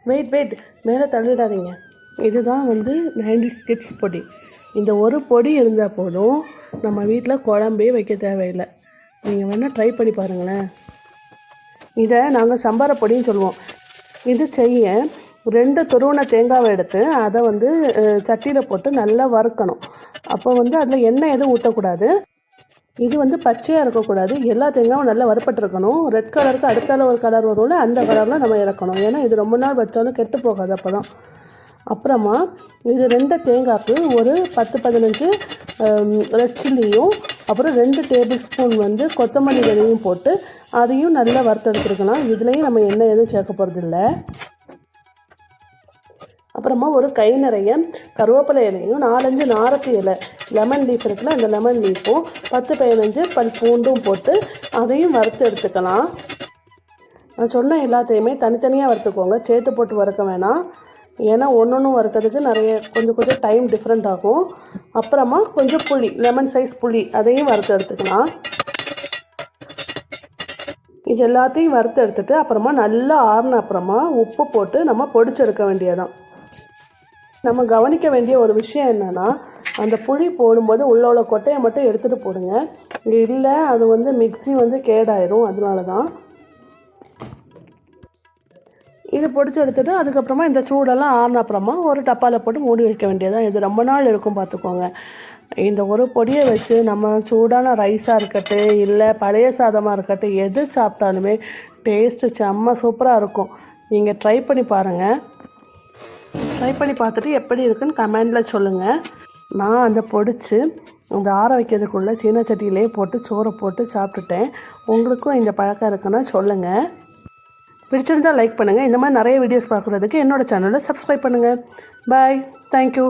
Wait மேலே தள்ளிடாதீங்க. இதுதான் வந்து 90s கிட்ஸ் பொடி. இந்த ஒரு பொடி இருந்தால் போதும், நம்ம வீட்டில் குழம்பே வைக்க தேவையில்லை. நீங்கள் வேணால் ட்ரை பண்ணி பாருங்களேன். இதை நாங்கள் சம்பார பொடின்னு சொல்லுவோம். இது செய்ய 2 துருவன தேங்காவை எடுத்து அதை வந்து சட்டியில் போட்டு நல்லா வறுக்கணும். அப்போ வந்து அதில் எண்ணெய் எதுவும் ஊற்றக்கூடாது. இது வந்து பச்சையாக இருக்கக்கூடாது. எல்லா தேங்காயும் நல்லா வறுப்பட்டுருக்கணும். ரெட் கலருக்கு அடுத்தால ஒரு கலர் வரும்ல, அந்த கலரில் நம்ம இறக்கணும். ஏன்னா இது ரொம்ப நாள் வச்சாலும் கெட்டு போகாது. அப்போ தான் அப்புறமா இது 2 தேங்காய்க்கு ஒரு 10-15 ரெட் சில்லியும் அப்புறம் 2 டேபிள் ஸ்பூன் வந்து கொத்தமல்லி விதையும் போட்டு அதையும் நல்லா வறுத்தெடுத்துருக்கலாம். இதுலேயும் நம்ம எண்ணெய் எதுவும் சேர்க்க போகிறதில்ல. அப்புறமா ஒரு கை நிறைய கருவேப்பிலை இலையும் 4-5 நாரத்து இலை, லெமன் லீஃப் இருக்குல்ல, அந்த லெமன் லீஃபும் 10-15 பல் பூண்டும் போட்டு அதையும் வறுத்து எடுத்துக்கலாம். நான் சொன்ன எல்லாத்தையுமே தனித்தனியாக வறுத்துக்கோங்க, சேர்த்து போட்டு வறுக்க வேணாம். ஏன்னா ஒன்று வறுக்கிறதுக்கு கொஞ்சம் டைம் டிஃப்ரெண்ட் ஆகும். அப்புறமா கொஞ்சம் புளி, லெமன் சைஸ் புளி, அதையும் வறுத்து எடுத்துக்கலாம். இது எல்லாத்தையும் வறுத்து எடுத்துட்டு அப்புறமா நல்லா ஆறின அப்புறமா உப்பு போட்டு நம்ம பொடிச்சு எடுக்க வேண்டியதான். நம்ம கவனிக்க வேண்டிய ஒரு விஷயம் என்னென்னா, அந்த புளி போடும்போது உள்ள கொட்டையை மட்டும் எடுத்துகிட்டு போடுங்க. இல்லை அது வந்து மிக்ஸி வந்து கேடாயிரும். அதனால தான் இது பொடிச்சு எடுத்துகிட்டு அதுக்கப்புறமா இந்த சூடெல்லாம் ஆறின அப்புறமா ஒரு டப்பாவில் போட்டு மூடி வைக்க வேண்டியதான். இது ரொம்ப நாள் இருக்கும், பார்த்துக்கோங்க. இந்த ஒரு பொடியை வச்சு நம்ம சூடான ரைஸாக இருக்கட்டும், இல்லை பழைய சாதமாக இருக்கட்டும், எது சாப்பிட்டாலுமே டேஸ்ட்டு செம்ம சூப்பராக இருக்கும். நீங்கள் ட்ரை பண்ணி பாருங்கள். ட்ரை பண்ணி பார்த்துட்டு எப்படி இருக்குன்னு கமெண்டில் சொல்லுங்கள். நான் அந்த பொடிச்சு அந்த ஆற வைக்கிறதுக்குள்ளே சீன சட்டியிலே போட்டு சோறை போட்டு சாப்பிட்டுட்டேன். உங்களுக்கும் இந்த பழக்கம் இருக்குன்னா சொல்லுங்கள். பிடிச்சிருந்தால் லைக் பண்ணுங்கள். இந்த மாதிரி நிறைய வீடியோஸ் பார்க்குறதுக்கு என்னோடய சேனலை சப்ஸ்கிரைப் பண்ணுங்கள். பாய், தேங்க்யூ.